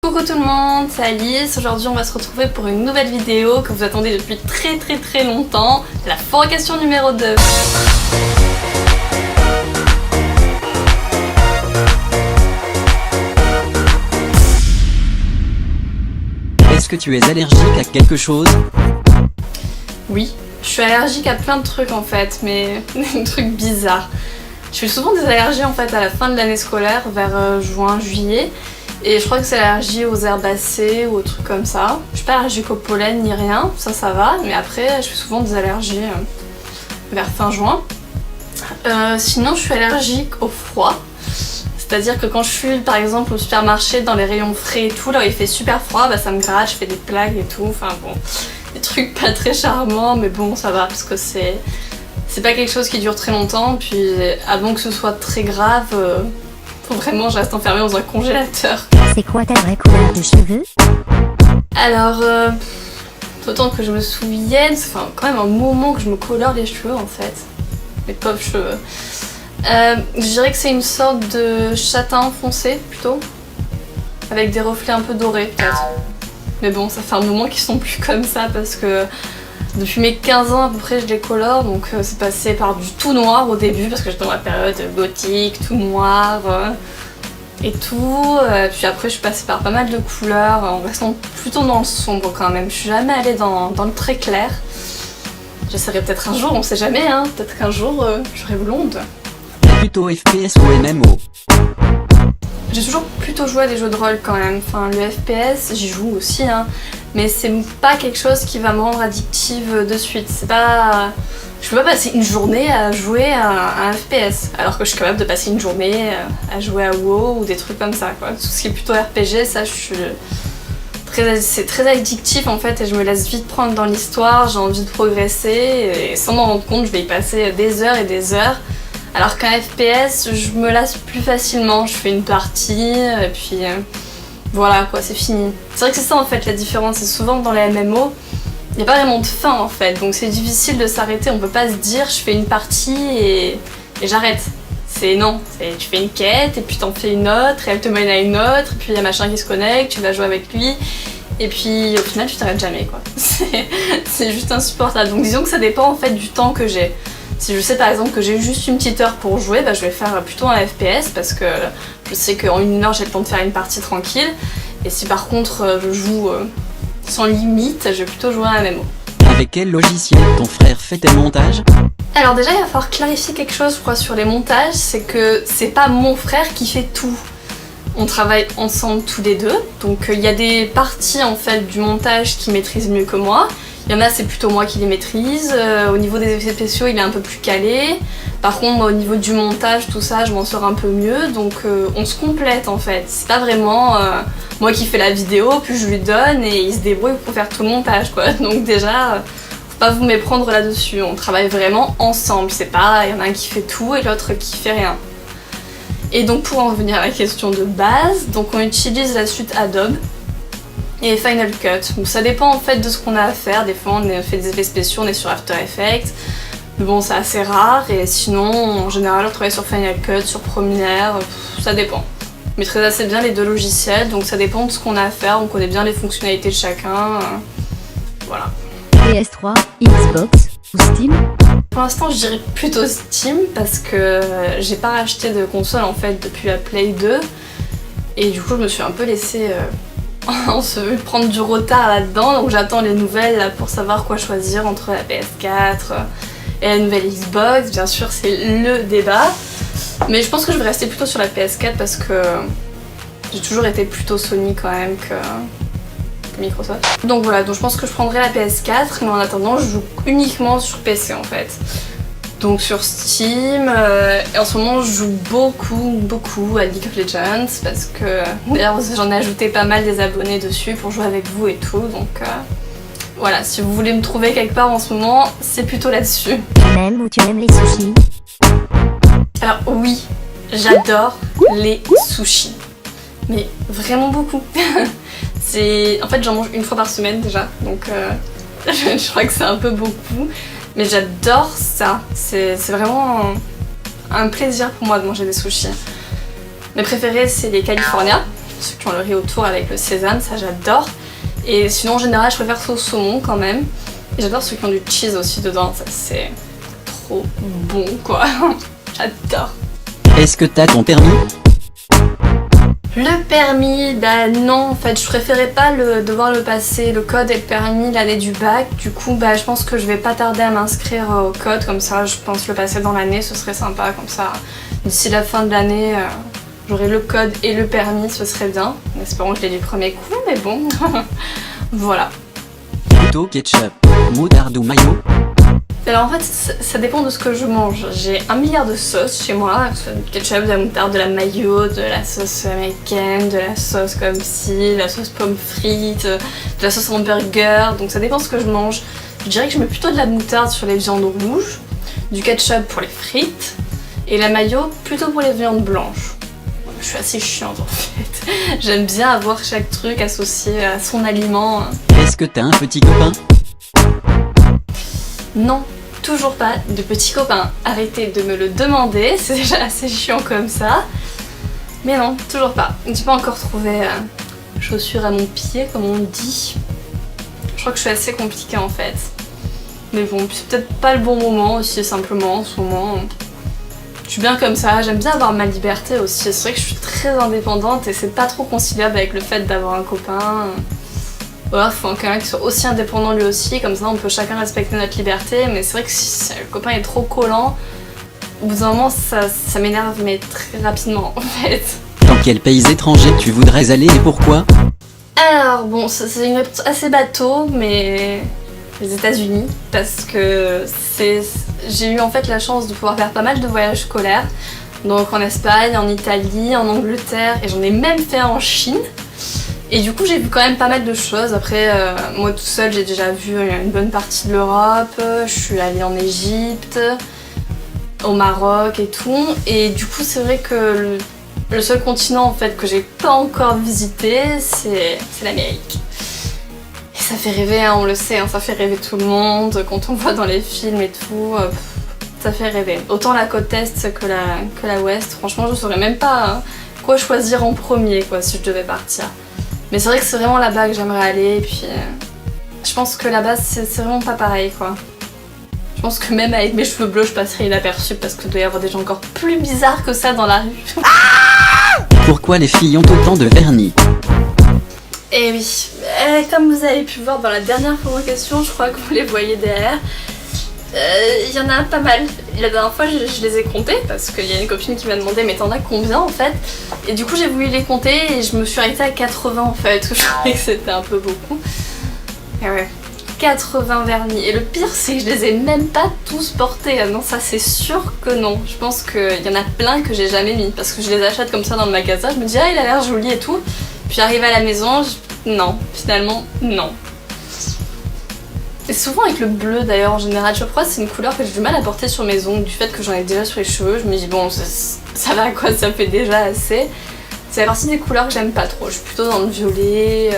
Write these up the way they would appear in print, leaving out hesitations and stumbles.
Coucou tout le monde, c'est Alice. Aujourd'hui on va se retrouver pour une nouvelle vidéo que vous attendez depuis très longtemps, la fourquestion numéro 2. Est-ce que tu es allergique à quelque chose? Oui, je suis allergique à plein de trucs en fait, mais des trucs bizarres. Je fais souvent des allergies en fait à la fin de l'année scolaire, vers juin, juillet. Et je crois que c'est l'allergie aux herbacées ou aux trucs comme ça. Je suis pas allergique au pollen ni rien, ça va. Mais après, je fais souvent des allergies vers fin juin. Sinon, je suis allergique au froid. C'est-à-dire que quand je suis par exemple au supermarché dans les rayons frais et tout, là où il fait super froid, bah, ça me gratte, je fais des plaques et tout. Enfin bon, des trucs pas très charmants, mais bon, ça va parce que c'est pas quelque chose qui dure très longtemps. Puis avant que ce soit très grave, faut vraiment je reste enfermée dans un congélateur. C'est quoi ta vraie couleur de cheveux? Alors, autant que je me souvienne, c'est quand même un moment que je me colore les cheveux en fait. Mes pauvres cheveux. Je dirais que c'est une sorte de châtain foncé plutôt. Avec des reflets un peu dorés peut-être. Mais bon, ça fait un moment qu'ils sont plus comme ça parce que depuis mes 15 ans à peu près je les colore, donc c'est passé par du tout noir au début parce que j'étais dans la période gothique, tout noir et tout. Puis après je suis passée par pas mal de couleurs en restant plutôt dans le sombre quand même. Je suis jamais allée dans le très clair. J'essaierai peut-être un jour, on sait jamais, hein. Peut-être qu'un jour je serai blonde. Plutôt FPS ou MMO? J'ai toujours plutôt joué à des jeux de rôle quand même. Enfin, le FPS, j'y joue aussi, hein. Mais c'est pas quelque chose qui va me rendre addictive de suite. C'est pas... Je peux pas passer une journée à jouer à un FPS, alors que je suis capable de passer une journée à jouer à WoW ou des trucs comme ça, quoi. Tout ce qui est plutôt RPG, ça, c'est très addictif en fait, et je me laisse vite prendre dans l'histoire, j'ai envie de progresser, et sans m'en rendre compte, je vais y passer des heures et des heures. Alors qu'un FPS, je me lasse plus facilement, je fais une partie, et puis voilà quoi, c'est fini. C'est vrai que c'est ça en fait la différence, c'est souvent dans les MMO, il n'y a pas vraiment de fin en fait, donc c'est difficile de s'arrêter, on peut pas se dire je fais une partie et j'arrête. Non, tu fais une quête et puis t'en fais une autre et elle te mène à une autre, et puis il y a machin qui se connecte, tu vas jouer avec lui, et puis au final tu t'arrêtes jamais quoi. C'est juste insupportable, donc disons que ça dépend en fait du temps que j'ai. Si je sais par exemple que j'ai juste une petite heure pour jouer, bah, je vais faire plutôt un FPS parce que je sais qu'en une heure j'ai le temps de faire une partie tranquille. Et si par contre je joue sans limite, je vais plutôt jouer à un MMO. Avec quel logiciel ton frère fait tes montages? Alors déjà il va falloir clarifier quelque chose je crois sur les montages, c'est que c'est pas mon frère qui fait tout. On travaille ensemble tous les deux, donc il y a des parties en fait du montage qu'il maîtrise mieux que moi. Il y en a c'est plutôt moi qui les maîtrise, au niveau des effets spéciaux il est un peu plus calé. Par contre moi, au niveau du montage tout ça je m'en sors un peu mieux, donc on se complète en fait. C'est pas vraiment moi qui fais la vidéo puis je lui donne et il se débrouille pour faire tout le montage quoi. Donc déjà faut pas vous méprendre là-dessus, on travaille vraiment ensemble, c'est pas il y en a un qui fait tout et l'autre qui fait rien. Et donc pour en revenir à la question de base, donc on utilise la suite Adobe et Final Cut. Donc ça dépend en fait de ce qu'on a à faire, des fois on fait des effets spéciaux, on est sur After Effects, mais bon c'est assez rare, et sinon en général on travaille sur Final Cut, sur Premiere, ça dépend. On maîtrise assez bien les deux logiciels, donc ça dépend de ce qu'on a à faire, on connaît bien les fonctionnalités de chacun, voilà. PS3, Xbox ou Steam? Pour l'instant je dirais plutôt Steam parce que j'ai pas racheté de console en fait depuis la Play 2, et du coup je me suis un peu laissée prendre du retard là-dedans, donc j'attends les nouvelles là, pour savoir quoi choisir entre la PS4 et la nouvelle Xbox. Bien sûr c'est le débat, mais je pense que je vais rester plutôt sur la PS4 parce que j'ai toujours été plutôt Sony quand même que Microsoft. Donc voilà, donc je pense que je prendrai la PS4, mais en attendant je joue uniquement sur PC en fait. Donc sur Steam, et en ce moment je joue beaucoup à League of Legends parce que d'ailleurs j'en ai ajouté pas mal des abonnés dessus pour jouer avec vous et tout, donc voilà, si vous voulez me trouver quelque part en ce moment, c'est plutôt là-dessus. Tu m'aimes ou tu aimes les sushis? Alors oui, j'adore les sushis, mais vraiment beaucoup. En fait j'en mange une fois par semaine déjà, donc je crois que c'est un peu beaucoup. Mais j'adore ça, c'est vraiment un plaisir pour moi de manger des sushis. Mes préférés c'est les California, ceux qui ont le riz autour avec le sésame, ça j'adore. Et sinon en général je préfère sauce saumon quand même. Et j'adore ceux qui ont du cheese aussi dedans, ça c'est trop bon quoi. J'adore. Est-ce que t'as ton permis? Le permis, bah non, en fait, je préférais pas devoir le passer, le code et le permis l'année du bac. Du coup, bah je pense que je vais pas tarder à m'inscrire au code, comme ça, je pense le passer dans l'année, ce serait sympa, comme ça. D'ici la fin de l'année, j'aurai le code et le permis, ce serait bien. Espérons que je l'ai du premier coup, mais bon, voilà. Plutôt ketchup, moutarde ou mayo? Alors en fait, ça dépend de ce que je mange. J'ai 1 milliard de sauces chez moi, que ce soit du ketchup, de la moutarde, de la mayo, de la sauce américaine, de la sauce comme ci, de la sauce pomme frite, de la sauce hamburger, donc ça dépend de ce que je mange. Je dirais que je mets plutôt de la moutarde sur les viandes rouges, du ketchup pour les frites, et la mayo plutôt pour les viandes blanches. Je suis assez chiante en fait. J'aime bien avoir chaque truc associé à son aliment. Est-ce que t'as un petit copain? Non, toujours pas de petits copains. Arrêtez de me le demander, c'est déjà assez chiant comme ça. Mais non, toujours pas. J'ai pas encore trouvé chaussures à mon pied, comme on dit. Je crois que je suis assez compliquée en fait. Mais bon, c'est peut-être pas le bon moment aussi, simplement, en ce moment. Je suis bien comme ça, j'aime bien avoir ma liberté aussi. C'est vrai que je suis très indépendante et c'est pas trop conciliable avec le fait d'avoir un copain. Voilà, faut quelqu'un qui soit aussi indépendant lui aussi, comme ça on peut chacun respecter notre liberté, mais c'est vrai que si le copain est trop collant, au bout d'un moment ça m'énerve, mais très rapidement en fait. Dans quel pays étranger tu voudrais aller et pourquoi? Alors bon, c'est une réponse assez bateau, mais les États-Unis, parce que j'ai eu en fait la chance de pouvoir faire pas mal de voyages scolaires, donc en Espagne, en Italie, en Angleterre, et j'en ai même fait un en Chine. Et du coup j'ai vu quand même pas mal de choses. Après moi toute seule j'ai déjà vu une bonne partie de l'Europe, je suis allée en Égypte, au Maroc et tout. Et du coup c'est vrai que le seul continent en fait que j'ai pas encore visité c'est l'Amérique. Et ça fait rêver, hein, on le sait, hein, ça fait rêver tout le monde quand on le voit dans les films et tout. Ça fait rêver. Autant la côte est que la ouest, franchement je saurais même pas quoi choisir en premier quoi si je devais partir. Mais c'est vrai que c'est vraiment là-bas que j'aimerais aller, et puis je pense que là-bas c'est vraiment pas pareil quoi. Je pense que même avec mes cheveux bleus je passerais inaperçue parce qu'il doit y avoir des gens encore plus bizarres que ça dans la rue. Pourquoi les filles ont autant de vernis? Et oui, comme vous avez pu voir dans la dernière provocation, je crois que vous les voyez derrière. Il y en a pas mal. La dernière fois je les ai comptés parce qu'il y a une copine qui m'a demandé mais t'en as combien en fait? Et du coup j'ai voulu les compter et je me suis arrêtée à 80 en fait. Je trouvais que c'était un peu beaucoup. Et ouais, 80 vernis. Et le pire c'est que je les ai même pas tous portés. Non, ça c'est sûr que non. Je pense qu'il y en a plein que j'ai jamais mis parce que je les achète comme ça dans le magasin. Je me dis ah il a l'air joli et tout. Puis j'arrive à la maison, non, finalement non. Et souvent avec le bleu d'ailleurs en général, je crois que c'est une couleur que j'ai du mal à porter sur mes ongles, du fait que j'en ai déjà sur les cheveux, je me dis bon ça va quoi, ça fait déjà assez. C'est la partie des couleurs que j'aime pas trop, je suis plutôt dans le violet,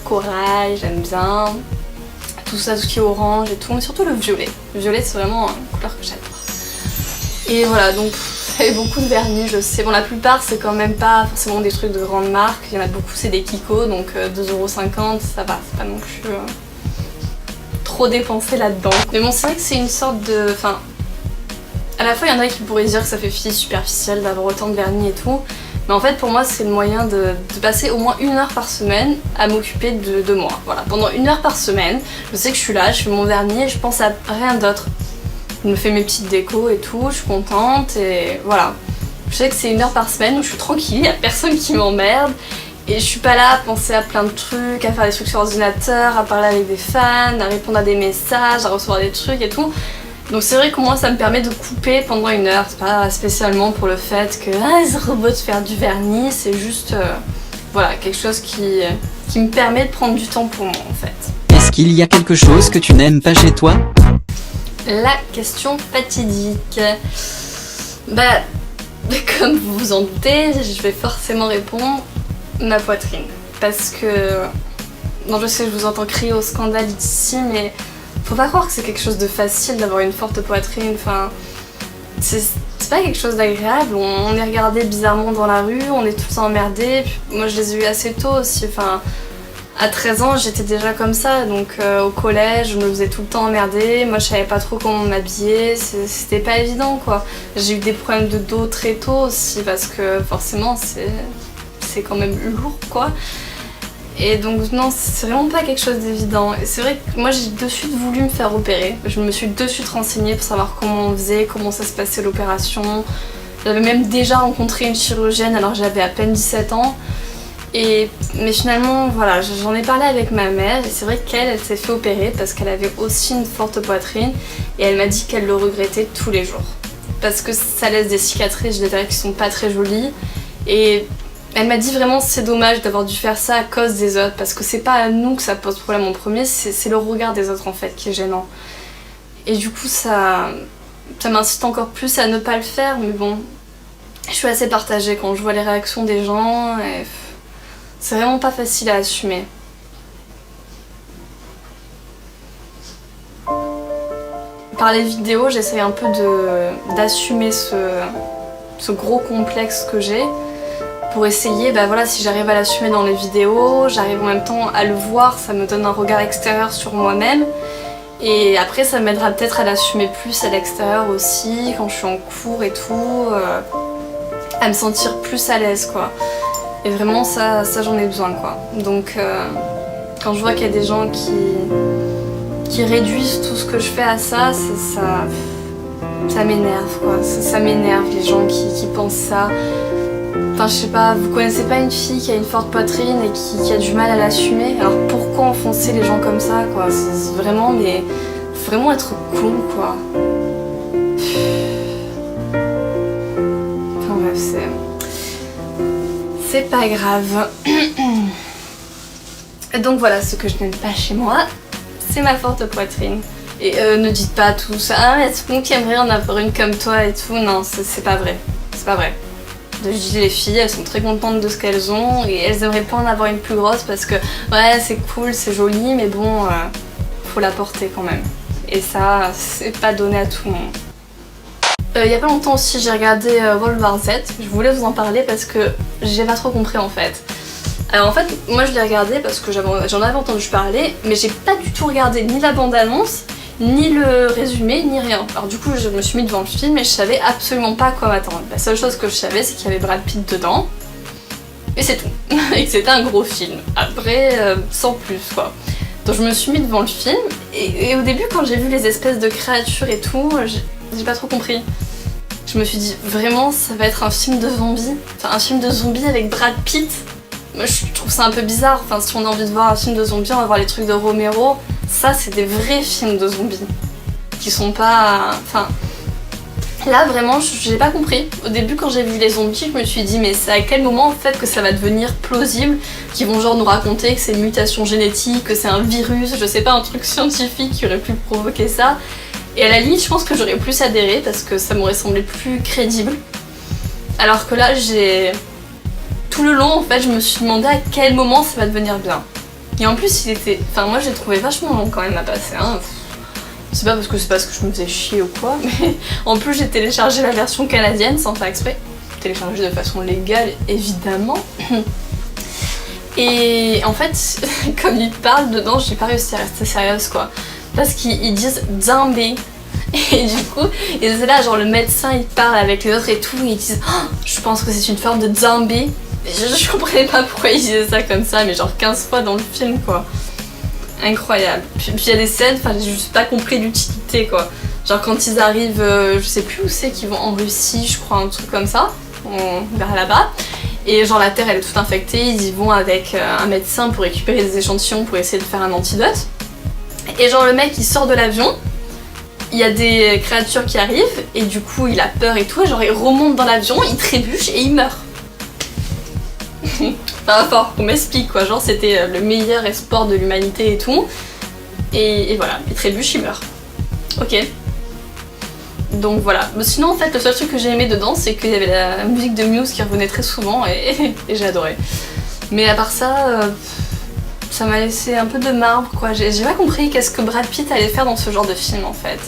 corail, j'aime bien, tout ça, tout ce qui est orange et tout, mais surtout le violet. Le violet c'est vraiment une couleur que j'adore. Et voilà, donc il y avait beaucoup de vernis, je sais, bon la plupart c'est quand même pas forcément des trucs de grande marque, il y en a beaucoup c'est des Kiko, donc 2,50€, ça va, c'est pas non plus... trop dépensé là-dedans. Mais bon c'est vrai que c'est une sorte de... Enfin, à la fois il y en a qui pourraient dire que ça fait fille superficielle d'avoir autant de vernis et tout, mais en fait pour moi c'est le moyen de passer au moins 1 heure par semaine à m'occuper de moi. Voilà, pendant 1 heure par semaine, je sais que je suis là, je fais mon vernis et je pense à rien d'autre. Je me fais mes petites décos et tout, je suis contente et voilà. Je sais que c'est 1 heure par semaine où je suis tranquille, il n'y a personne qui m'emmerde. Et je suis pas là à penser à plein de trucs, à faire des trucs sur ordinateur, à parler avec des fans, à répondre à des messages, à recevoir des trucs et tout. Donc c'est vrai que moi ça me permet de couper pendant 1 heure. C'est pas spécialement pour le fait que c'est robot de faire du vernis, c'est juste voilà, quelque chose qui me permet de prendre du temps pour moi en fait. Est-ce qu'il y a quelque chose que tu n'aimes pas chez toi? La question fatidique. Bah, comme vous vous en doutez, je vais forcément répondre ma poitrine. Parce que... Non, je sais, je vous entends crier au scandale ici, mais faut pas croire que c'est quelque chose de facile d'avoir une forte poitrine. Enfin, c'est pas quelque chose d'agréable, on est regardé bizarrement dans la rue, on est tous emmerdés. Moi je les ai eu assez tôt aussi, enfin à 13 ans j'étais déjà comme ça, donc au collège je me faisais tout le temps emmerder, moi je savais pas trop comment m'habiller, c'était pas évident quoi. J'ai eu des problèmes de dos très tôt aussi parce que forcément c'est quand même lourd quoi. Et donc non, c'est vraiment pas quelque chose d'évident. Et c'est vrai que moi j'ai de suite voulu me faire opérer. Je me suis de suite renseignée pour savoir comment on faisait, comment ça se passait l'opération. J'avais même déjà rencontré une chirurgienne alors j'avais à peine 17 ans. Mais finalement, voilà, j'en ai parlé avec ma mère et c'est vrai qu'elle s'est fait opérer parce qu'elle avait aussi une forte poitrine et elle m'a dit qu'elle le regrettait tous les jours. Parce que ça laisse des cicatrices, je dirais, qui sont pas très jolies. Et elle m'a dit vraiment c'est dommage d'avoir dû faire ça à cause des autres parce que c'est pas à nous que ça pose problème en premier, c'est le regard des autres en fait qui est gênant. Et du coup ça m'incite encore plus à ne pas le faire, mais bon, je suis assez partagée quand je vois les réactions des gens et c'est vraiment pas facile à assumer. Par les vidéos, j'essaie un peu d'assumer ce gros complexe que j'ai. Pour essayer, bah voilà, si j'arrive à l'assumer dans les vidéos, j'arrive en même temps à le voir, ça me donne un regard extérieur sur moi-même. Et après, ça m'aidera peut-être à l'assumer plus à l'extérieur aussi, quand je suis en cours et tout, à me sentir plus à l'aise quoi. Et vraiment, ça j'en ai besoin quoi. Donc, quand je vois qu'il y a des gens qui réduisent tout ce que je fais à ça, ça m'énerve quoi. Ça m'énerve les gens qui pensent ça. Enfin je sais pas, vous connaissez pas une fille qui a une forte poitrine et qui a du mal à l'assumer? Alors pourquoi enfoncer les gens comme ça quoi? C'est vraiment, mais faut vraiment être con quoi. Enfin bref, c'est pas grave. Donc voilà, ce que je n'aime pas chez moi, c'est ma forte poitrine. Et ne dites pas tout ça, ah mais tout le monde qui aimerait en avoir une comme toi et tout, non, c'est pas vrai. C'est pas vrai. Je dis les filles, elles sont très contentes de ce qu'elles ont et elles aimeraient pas en avoir une plus grosse parce que ouais c'est cool, c'est joli, mais bon, faut la porter quand même. Et ça, c'est pas donné à tout le monde. Il y a pas longtemps aussi, j'ai regardé World War Z. Je voulais vous en parler parce que j'ai pas trop compris en fait. Alors en fait, moi je l'ai regardé parce que j'en avais entendu parler, mais j'ai pas du tout regardé ni la bande-annonce, ni le résumé, ni rien. Alors du coup, je me suis mis devant le film et je savais absolument pas à quoi m'attendre. La seule chose que je savais, c'est qu'il y avait Brad Pitt dedans. Et c'est tout. Et que c'était un gros film. Après, sans plus quoi. Donc je me suis mis devant le film et au début, quand j'ai vu les espèces de créatures et tout, j'ai pas trop compris. Je me suis dit, vraiment, ça va être un film de zombies? Enfin, un film de zombies avec Brad Pitt? Moi, je trouve ça un peu bizarre. Enfin, si on a envie de voir un film de zombies, on va voir les trucs de Romero. Ça, c'est des vrais films de zombies. Qui sont pas... Enfin... Là, vraiment, j'ai pas compris. Au début, quand j'ai vu les zombies, je me suis dit, mais c'est à quel moment, en fait, que ça va devenir plausible? Qu'ils vont genre nous raconter que c'est une mutation génétique, que c'est un virus, je sais pas, un truc scientifique qui aurait pu provoquer ça. Et à la limite, je pense que j'aurais plus adhéré parce que ça m'aurait semblé plus crédible. Alors que là, tout le long, en fait, je me suis demandé à quel moment ça va devenir bien. Et en plus, enfin, moi, j'ai trouvé vachement long quand même à passer. Hein. C'est pas parce que je me faisais chier ou quoi, mais en plus, j'ai téléchargé la version canadienne sans faire exprès. Téléchargée de façon légale, évidemment. Et en fait, comme ils parlent dedans, j'ai pas réussi à rester sérieuse quoi. Parce qu'ils disent zombie. Et du coup, et c'est là, genre le médecin il parle avec les autres et tout, et ils disent oh, je pense que c'est une forme de zombie. Et je comprenais pas pourquoi ils disaient ça comme ça, mais genre 15 fois dans le film quoi. Incroyable. Puis il y a des scènes, enfin j'ai juste pas compris l'utilité quoi. Genre quand ils arrivent, je sais plus où c'est qu'ils vont en Russie, je crois, un truc comme ça, vers là-bas. Et genre la terre elle est toute infectée, ils y vont avec un médecin pour récupérer des échantillons pour essayer de faire un antidote. Et genre le mec il sort de l'avion, il y a des créatures qui arrivent et du coup il a peur et tout, et genre il remonte dans l'avion, il trébuche et il meurt. Enfin fort, qu'on m'explique quoi, genre c'était le meilleur espoir de l'humanité et tout. Et voilà, il trébuche, il meurt. Ok. Donc voilà. Mais sinon en fait le seul truc que j'ai aimé dedans c'est qu'il y avait la musique de Muse qui revenait très souvent et j'ai adoré. Mais à part ça, ça m'a laissé un peu de marbre quoi. J'ai pas compris qu'est-ce que Brad Pitt allait faire dans ce genre de film en fait.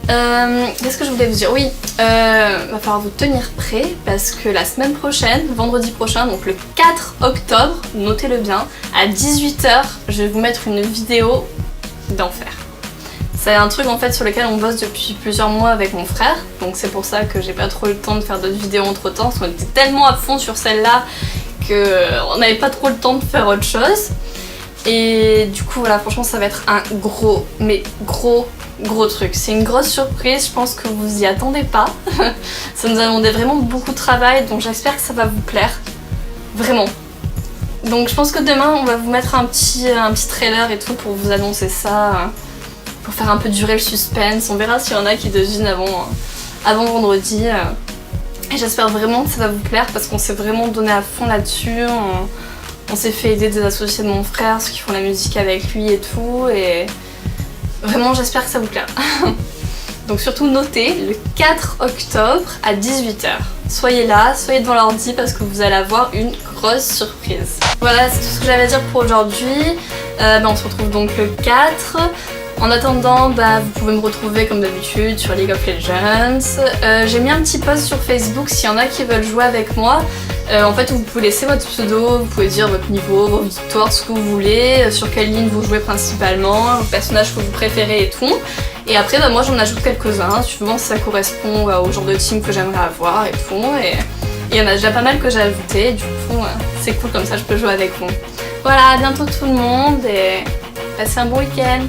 Qu'est-ce que je voulais vous dire? Oui, va falloir vous tenir prêt parce que la semaine prochaine, vendredi prochain, donc le 4 octobre, notez-le bien, à 18 h, je vais vous mettre une vidéo d'enfer. C'est un truc en fait sur lequel on bosse depuis plusieurs mois avec mon frère, donc c'est pour ça que j'ai pas trop eu le temps de faire d'autres vidéos entre temps, parce qu'on était tellement à fond sur celle-là qu'on n'avait pas trop le temps de faire autre chose. Et du coup voilà, franchement ça va être un gros, mais gros truc. C'est une grosse surprise, je pense que vous y attendez pas. Ça nous a demandé vraiment beaucoup de travail, donc j'espère que ça va vous plaire. Vraiment. Donc je pense que demain on va vous mettre un petit trailer et tout pour vous annoncer ça, pour faire un peu durer le suspense. On verra s'il y en a qui devinent avant vendredi. Et j'espère vraiment que ça va vous plaire parce qu'on s'est vraiment donné à fond là-dessus. On s'est fait aider des associés de mon frère, ceux qui font la musique avec lui et tout. Et vraiment j'espère que ça vous plaira. Donc surtout notez le 4 octobre à 18 h. Soyez là, soyez devant l'ordi parce que vous allez avoir une grosse surprise. Voilà, c'est tout ce que j'avais à dire pour aujourd'hui. On se retrouve donc le 4. En attendant, vous pouvez me retrouver comme d'habitude sur League of Legends. J'ai mis un petit post sur Facebook s'il y en a qui veulent jouer avec moi. En fait, vous pouvez laisser votre pseudo, vous pouvez dire votre niveau, vos victoires, ce que vous voulez, sur quelle ligne vous jouez principalement, le personnage que vous préférez et tout. Et après, moi j'en ajoute quelques-uns, suivant si ça correspond au genre de team que j'aimerais avoir et tout. Et il y en a déjà pas mal que j'ai ajouté, du coup c'est cool, comme ça je peux jouer avec vous. Voilà, à bientôt tout le monde et passez un bon week-end.